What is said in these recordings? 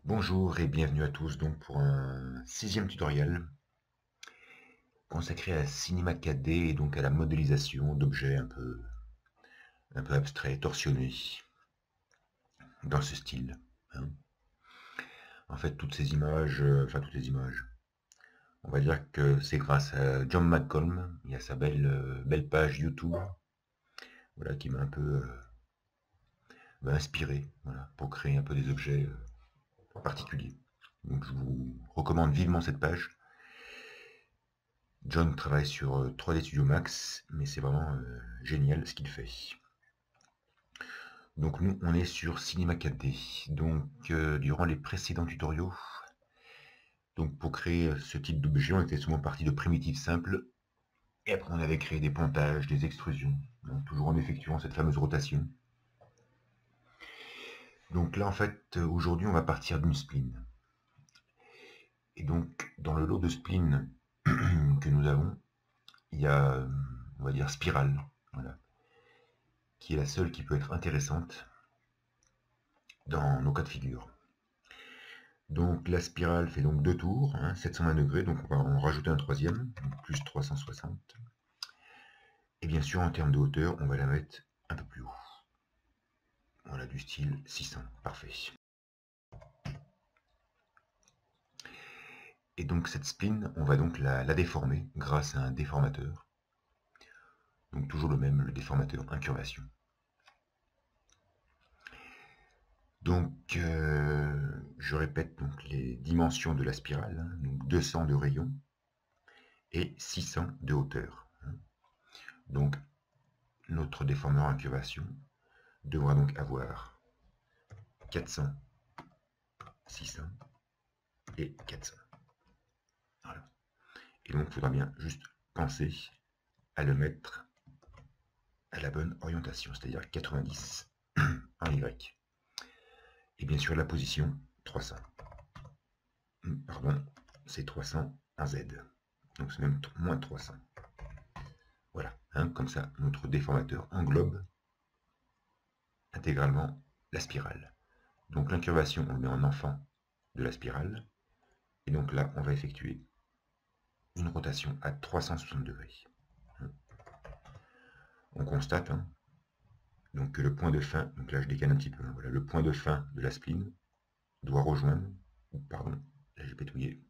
Bonjour et bienvenue à tous donc pour un sixième tutoriel consacré à la cinéma 4D et donc à la modélisation d'objets un peu abstraits, torsionnés, dans ce style, hein. En fait, toutes ces images, on va dire que c'est grâce à John McColm et à sa belle page YouTube, voilà, qui m'a un peu inspiré, voilà, pour créer un peu des objets particuliers. Donc je vous recommande vivement cette page. John travaille sur 3D Studio Max, mais c'est vraiment génial ce qu'il fait. Donc nous, on est sur Cinema 4D. Donc durant les précédents tutoriaux, donc pour créer ce type d'objet, on était souvent parti de primitives simples, et après on avait créé des pontages, des extrusions, donc toujours en effectuant cette fameuse rotation. Donc là, en fait, aujourd'hui, on va partir d'une spline. Et donc, dans le lot de spline que nous avons, il y a, on va dire, spirale, voilà, qui est la seule qui peut être intéressante dans nos cas de figure. Donc la spirale fait donc 2 tours, hein, 720 degrés, donc on va en rajouter un troisième, donc plus 360. Et bien sûr, en termes de hauteur, on va la mettre un peu plus haut. Voilà, du style 600, parfait. Et donc cette spline, on va donc la déformer grâce à un déformateur. Donc toujours le même, le déformateur incurvation. Donc je répète donc les dimensions de la spirale, hein, donc 200 de rayon et 600 de hauteur, hein. Donc notre déformeur incurvation devra donc avoir 400, 600 et 400. Voilà. Et donc il faudra bien juste penser à le mettre à la bonne orientation, c'est-à-dire 90 en Y. Et bien sûr la position 300. Pardon, c'est 300 en Z. Donc c'est même moins 300. Voilà, hein, comme ça notre déformateur englobe intégralement la spirale. Donc l'incurvation, on le met en enfant de la spirale. Et donc là, on va effectuer une rotation à 360 degrés. On constate, hein, donc que le point de fin, donc là je décale un petit peu, hein, voilà, le point de fin de la spline doit rejoindre, pardon, là j'ai pétouillé,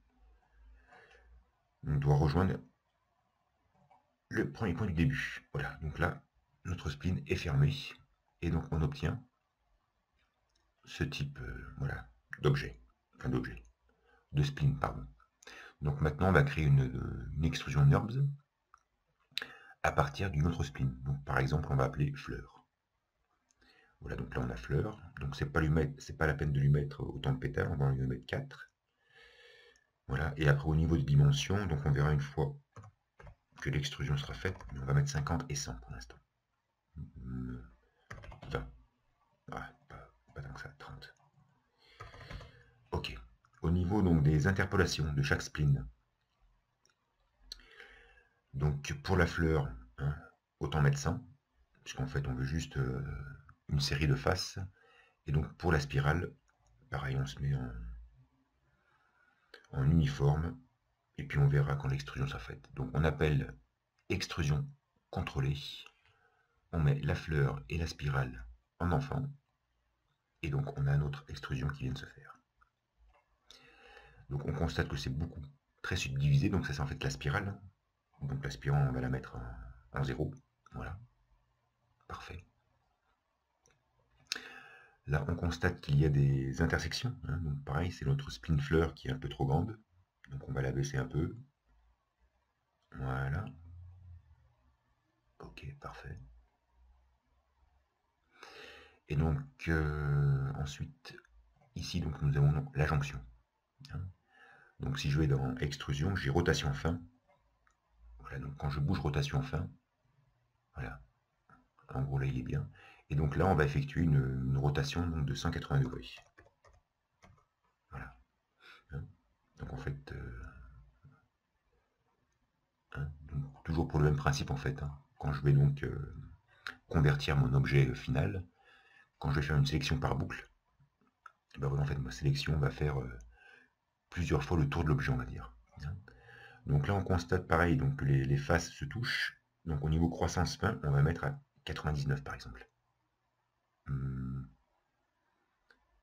on doit rejoindre le premier point du début. Voilà, donc là, notre spline est fermée, et donc on obtient ce type voilà, d'objet, enfin d'objet, de spline, pardon. Donc maintenant, on va créer une extrusion NURBS à partir d'une autre spline. Donc par exemple, on va appeler fleur. Voilà, donc là on a fleur. Donc c'est pas la peine de lui mettre autant de pétales, on va lui mettre 4. Voilà, et après au niveau des dimensions, donc on verra une fois que l'extrusion sera faite, on va mettre 50 et 100 pour l'instant. 20. Ah, pas tant que ça, 30. Ok. Au niveau donc des interpolations de chaque spline, donc pour la fleur, hein, autant mettre 100, puisqu'en fait on veut juste une série de faces. Et donc pour la spirale, pareil, on se met en uniforme, et puis on verra quand l'extrusion sera faite. Donc on appelle extrusion contrôlée, on met la fleur et la spirale en enfant, et donc on a notre extrusion qui vient de se faire. Donc on constate que c'est beaucoup, très subdivisé, donc ça c'est en fait la spirale. Donc la spirale, on va la mettre en 0, voilà, parfait. Là, on constate qu'il y a des intersections, hein, donc pareil, c'est notre spline fleur qui est un peu trop grande, donc on va la baisser un peu. Voilà. Ok, parfait. Et donc, ensuite, ici, donc, nous avons la jonction, hein. Donc si je vais dans extrusion, j'ai rotation fin. Voilà, donc quand je bouge rotation fin, voilà, en gros là il est bien. Et donc là, on va effectuer une rotation donc, de 180 degrés. Voilà. Hein. Donc en fait, hein, donc, toujours pour le même principe en fait, hein. Quand je vais donc convertir mon objet final, quand je vais faire une sélection par boucle, ben voilà, en fait, ma sélection va faire plusieurs fois le tour de l'objet, on va dire. Donc là, on constate pareil, donc que les faces se touchent. Donc au niveau croissance fin, on va mettre à 99 par exemple.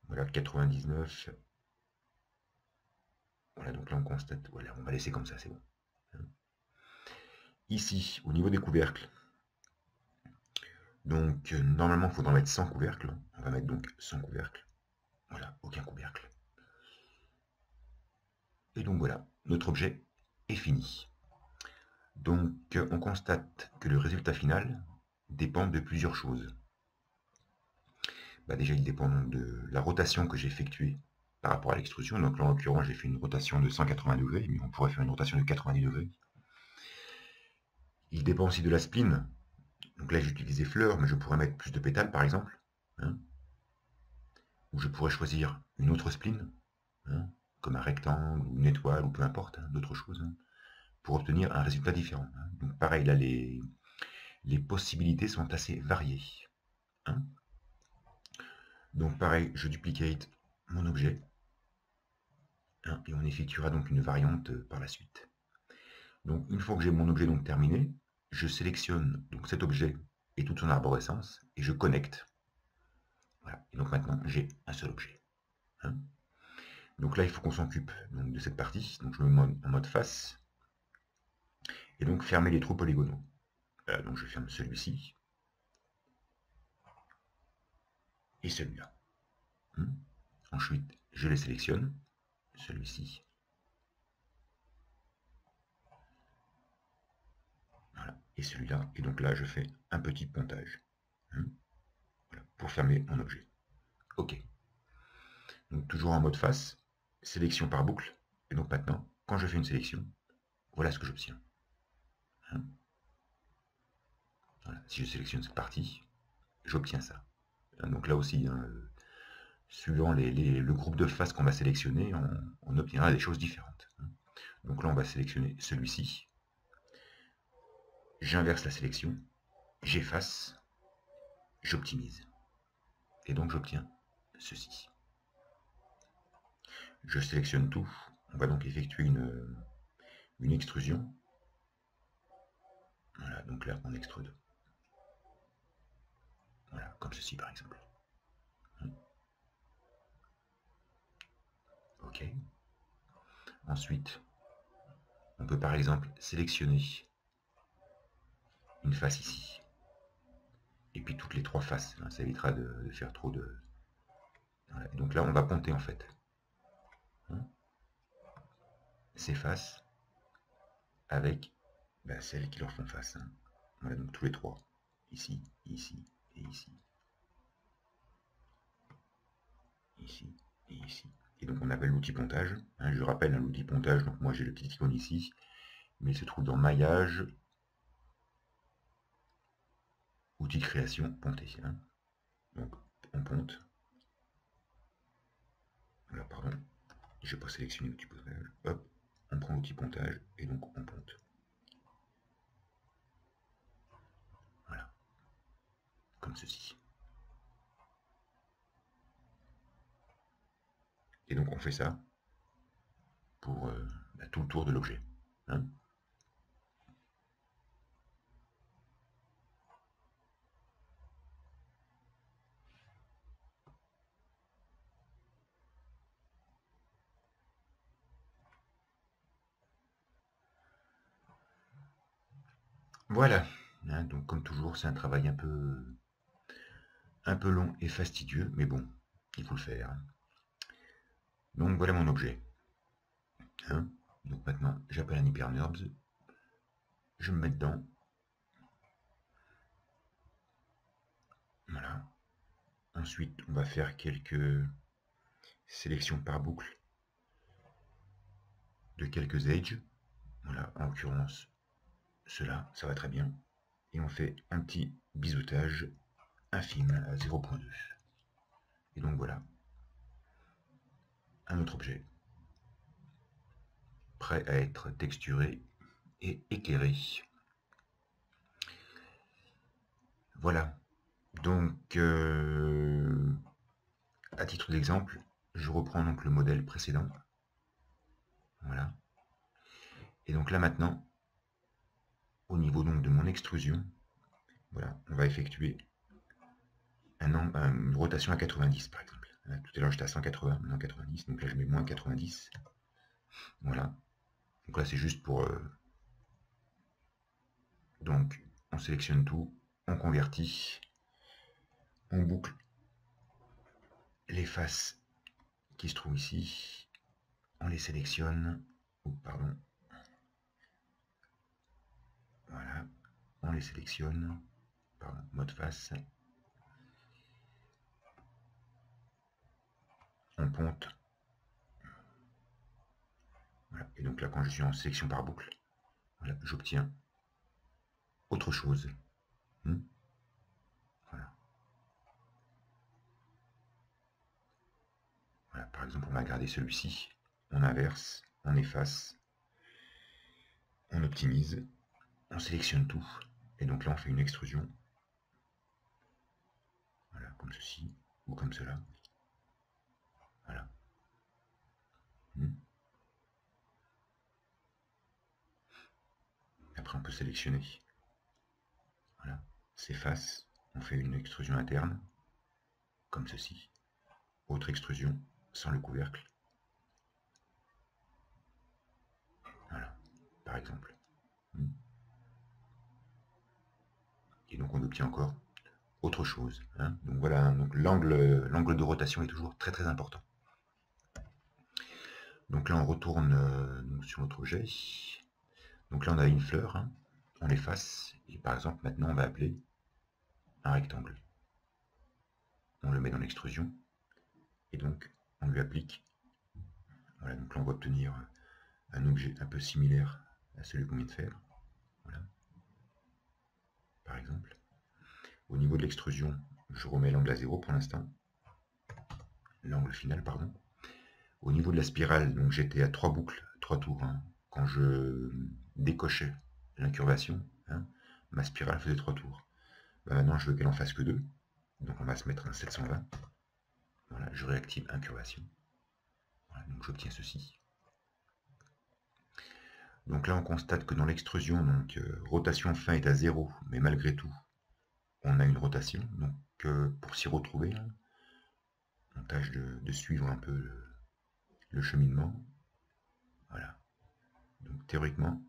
Voilà, 99. Voilà, donc là on constate, voilà, on va laisser comme ça, c'est bon. Ici, au niveau des couvercles, donc normalement il faudra mettre 100 couvercles. On va mettre donc 100 couvercles. Voilà, aucun couvercle. Et donc voilà, notre objet est fini. Donc on constate que le résultat final dépend de plusieurs choses. Bah, déjà, il dépend de la rotation que j'ai effectuée par rapport à l'extrusion. Donc là, en l'occurrence, j'ai fait une rotation de 180 degrés, mais on pourrait faire une rotation de 90 degrés. Il dépend aussi de la spline. Donc là, j'ai utilisé fleurs, mais je pourrais mettre plus de pétales, par exemple. Hein, ou je pourrais choisir une autre spline, hein, comme un rectangle, ou une étoile, ou peu importe, hein, d'autres choses, hein, pour obtenir un résultat différent. Hein. Donc pareil, là, les possibilités sont assez variées. Hein. Donc pareil, je duplicate mon objet, hein, et on effectuera donc une variante par la suite. Donc une fois que j'ai mon objet donc terminé, je sélectionne donc cet objet et toute son arborescence et je connecte. Voilà. Et donc maintenant j'ai un seul objet. Hein. Donc là il faut qu'on s'occupe de cette partie. Donc je me mets en mode face et donc fermer les trous polygonaux. Donc je ferme celui-ci et celui-là. Ensuite je les sélectionne, celui-ci. Voilà. Et celui-là. Et donc là je fais un petit pontage. Voilà. Pour fermer mon objet. OK. Donc toujours en mode face, sélection par boucle, et donc maintenant, quand je fais une sélection, voilà ce que j'obtiens. Hein, voilà. Si je sélectionne cette partie, j'obtiens ça. Hein, donc là aussi, hein, suivant le groupe de faces qu'on va sélectionner, on obtiendra des choses différentes. Hein. Donc là, on va sélectionner celui-ci. J'inverse la sélection, j'efface, j'optimise. Et donc j'obtiens ceci. Je sélectionne tout. On va donc effectuer une extrusion. Voilà, donc là, on extrude. Voilà, comme ceci par exemple. OK. Ensuite, on peut par exemple sélectionner une face ici. Et puis toutes les trois faces. Hein, ça évitera de faire trop de... Voilà. Donc là, on va compter en fait. Hein, ces faces avec celles qui leur font face. Hein. Voilà, donc tous les trois. Ici, ici et ici. Ici et ici. Et donc on appelle l'outil pontage. Hein, je rappelle l'outil pontage, donc moi j'ai le petit icône ici, mais il se trouve dans maillage, outil création, ponter. Hein. Donc on ponte. Voilà, pardon, je n'ai pas sélectionné l'outil pontage. Hop, on prend l'outil pontage et donc on ponte. Voilà, comme ceci. Et donc on fait ça pour tout le tour de l'objet. Hein. Voilà. Hein, donc comme toujours, c'est un travail un peu long et fastidieux, mais bon, il faut le faire. Hein. Donc voilà mon objet. Hein. Donc maintenant, j'appelle un HyperNURBS. Je me mets dedans. Voilà. Ensuite, on va faire quelques sélections par boucle de quelques edges. Voilà, en l'occurrence, cela, ça va très bien. Et on fait un petit biseautage infime à 0.2. Et donc voilà, un autre objet, prêt à être texturé et éclairé. Voilà, donc à titre d'exemple, je reprends donc le modèle précédent. Voilà. Et donc là maintenant, au niveau donc de mon extrusion, voilà, on va effectuer une rotation à 90 par exemple. Tout à l'heure j'étais à 180, maintenant 90, donc là je mets moins 90. Voilà. Donc là c'est juste pour... donc on sélectionne tout, on convertit, on boucle les faces qui se trouvent ici, on les sélectionne, pardon, voilà, on les sélectionne, pardon, mode face, on ponte, voilà. Et donc là quand je suis en sélection par boucle, voilà, j'obtiens autre chose. Voilà. Voilà, par exemple on va garder celui-ci, on inverse, on efface, on optimise, on sélectionne tout, et donc là on fait une extrusion, voilà, comme ceci, ou comme cela, voilà. Après on peut sélectionner, voilà, ces faces, on fait une extrusion interne, comme ceci, autre extrusion, sans le couvercle, voilà, par exemple. Et donc on obtient encore autre chose. Hein. Donc voilà, donc l'angle de rotation est toujours très très important. Donc là on retourne sur notre objet. Donc là on a une fleur, hein. On l'efface, et par exemple maintenant on va appeler un rectangle. On le met dans l'extrusion, et donc on lui applique. Voilà, donc là on va obtenir un objet un peu similaire à celui qu'on vient de faire. Voilà. Par exemple. Au niveau de l'extrusion, je remets l'angle à 0 pour l'instant. L'angle final, pardon. Au niveau de la spirale, donc j'étais à 3 boucles, 3 tours. Hein. Quand je décochais l'incurvation, hein, ma spirale faisait 3 tours. Ben maintenant, je veux qu'elle en fasse que 2. Donc on va se mettre un 720. Voilà, je réactive incurvation. Voilà, donc j'obtiens ceci. Donc là, on constate que dans l'extrusion, donc rotation fin est à 0, mais malgré tout, on a une rotation. Donc pour s'y retrouver, hein, on tâche de suivre un peu le cheminement. Voilà. Donc théoriquement,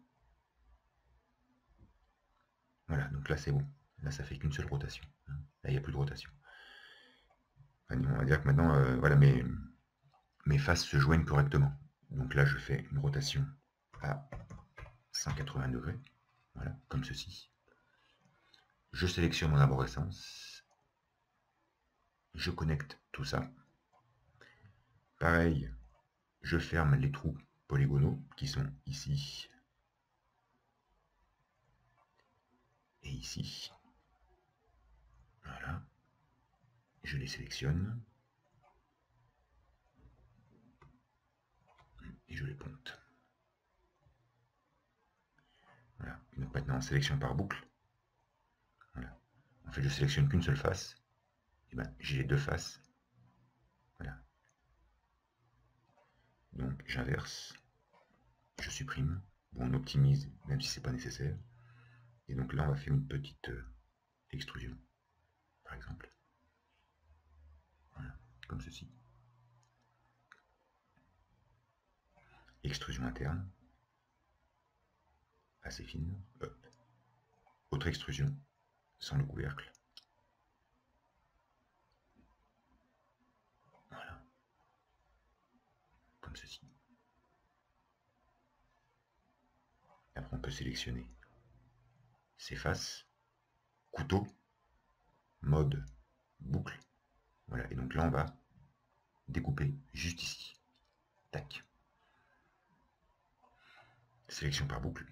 voilà, donc là c'est bon. Là ça fait qu'une seule rotation. Hein. Là il n'y a plus de rotation. Enfin, on va dire que maintenant, voilà, mes faces se joignent correctement. Donc là je fais une rotation à 180 degrés. Voilà, comme ceci. Je sélectionne mon arborescence. Je connecte tout ça. Pareil, je ferme les trous polygonaux qui sont ici et ici. Voilà. Je les sélectionne. Et je les ponte. Voilà. Et donc maintenant, sélection par boucle. Voilà. En fait, je sélectionne qu'une seule face. Et ben, j'ai les deux faces. Voilà. Donc, j'inverse. Je supprime. Bon, on optimise, même si c'est pas nécessaire. Et donc là, on va faire une petite extrusion, par exemple. Voilà. Comme ceci. Extrusion interne. Assez fine. Hop. Autre extrusion, sans le couvercle. Voilà. Comme ceci. Après, on peut sélectionner ces faces. Couteau. Mode boucle. Voilà. Et donc là, on va découper juste ici. Tac. Sélection par boucle.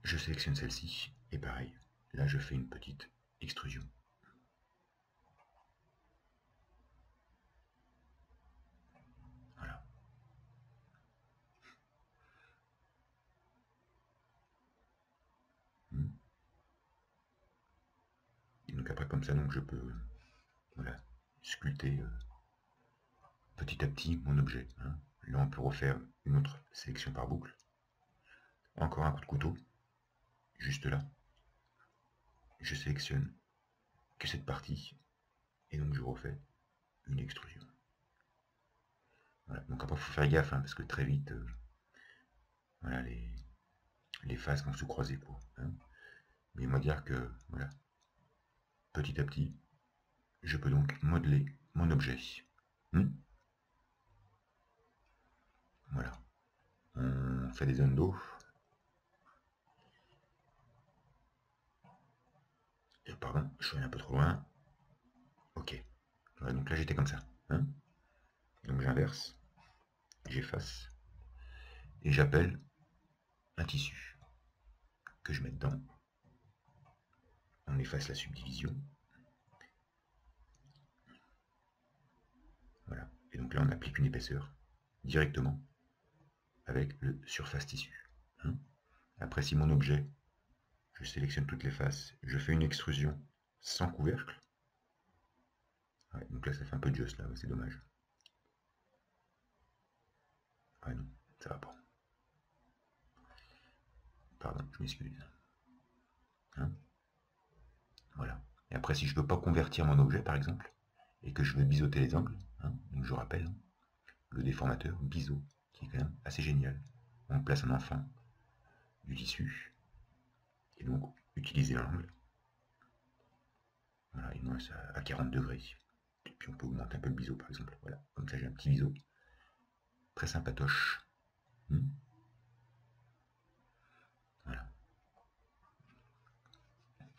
Je sélectionne celle-ci. Et pareil. Là, je fais une petite extrusion. Voilà. Et donc après, comme ça, donc je peux voilà, sculpter petit à petit mon objet. Hein. Là, on peut refaire une autre sélection par boucle. Encore un coup de couteau, juste là. Je sélectionne que cette partie, et donc je refais une extrusion. Voilà. Donc après, il faut faire gaffe, hein, parce que très vite, voilà, les faces vont se croiser, quoi. Hein. Mais on va dire que, voilà, petit à petit, je peux donc modeler mon objet. Voilà. On fait des undo. Et pardon, je suis allé un peu trop loin. Ok. Voilà, donc là, j'étais comme ça. Hein. Donc j'inverse, j'efface, et j'appelle un tissu que je mets dedans. On efface la subdivision. Voilà. Et donc là, on applique une épaisseur directement avec le surface tissu. Hein. Après, si mon objet, je sélectionne toutes les faces, je fais une extrusion sans couvercle. Ouais, donc là, ça fait un peu de juste là, c'est dommage. Ah non, ça va pas. Pardon, je m'excuse. Hein. Voilà. Et après, si je ne veux pas convertir mon objet, par exemple, et que je veux biseauter les angles, hein, donc je rappelle, hein, le déformateur biseau, qui est quand même assez génial. On place un enfant du tissu, et donc utiliser l'angle. Voilà, il nous reste à 40 degrés. Et puis on peut augmenter un peu le biseau, par exemple. Voilà, comme ça j'ai un petit biseau. Très sympatoche. Voilà.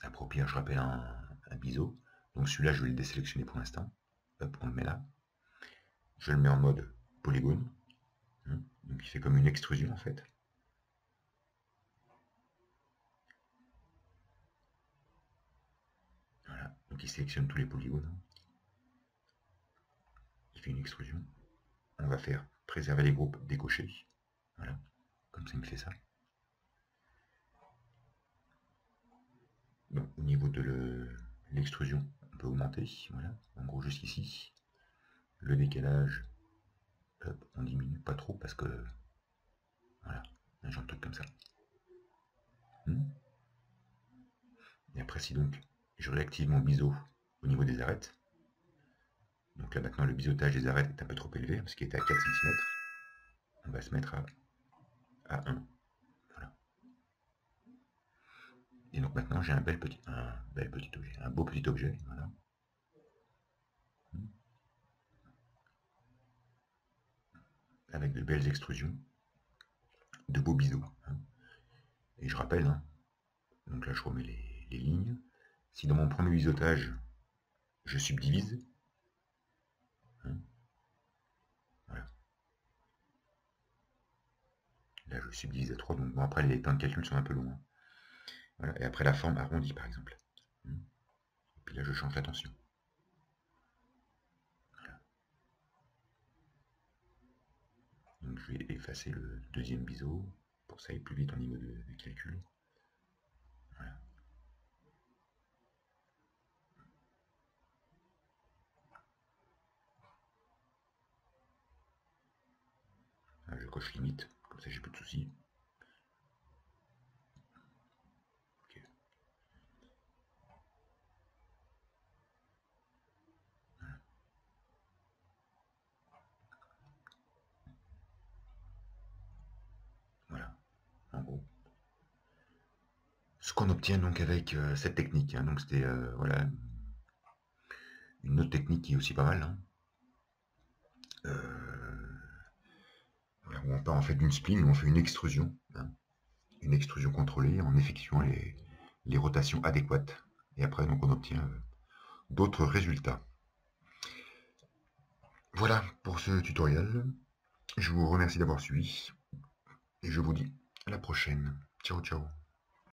Après, au pire, je rappelle un biseau. Donc celui-là, je vais le désélectionner pour l'instant. Hop, on le met là. Je le mets en mode polygone. Donc il fait comme une extrusion en fait. Voilà, donc il sélectionne tous les polygones. Il fait une extrusion. On va faire préserver les groupes décochés. Voilà, comme ça il me fait ça. Bon, au niveau de l'extrusion, on peut augmenter. Voilà, en gros jusqu'ici. Le décalage, hop, on diminue pas trop parce que voilà, un genre de truc comme ça. Et après, si donc je réactive mon biseau au niveau des arêtes, donc là maintenant le biseautage des arêtes est un peu trop élevé parce qu'il était à 4 cm, on va se mettre à 1. Voilà. Et donc maintenant j'ai un beau petit objet. Voilà. Avec de belles extrusions, de beaux biseaux. Hein. Et je rappelle, hein, donc là je remets les lignes. Si dans mon premier biseautage, je subdivise, hein, voilà. Là je subdivise à 3, donc bon, après les temps de calcul sont un peu longs. Hein. Voilà. Et après la forme arrondie par exemple. Et puis là je change la tension. Voilà. Donc je vais effacer le deuxième biseau pour que ça aille plus vite au niveau de calcul. Voilà. Je coche limite, comme ça j'ai plus de soucis. Okay. Voilà, en gros. Ce qu'on obtient donc avec cette technique, hein. Donc c'était voilà, une autre technique qui est aussi pas mal. Hein. Voilà, où on part en fait d'une spline, où on fait une extrusion. Hein. Une extrusion contrôlée en effectuant les rotations adéquates. Et après, donc, on obtient d'autres résultats. Voilà pour ce tutoriel. Je vous remercie d'avoir suivi. Et je vous dis à la prochaine. Ciao, ciao.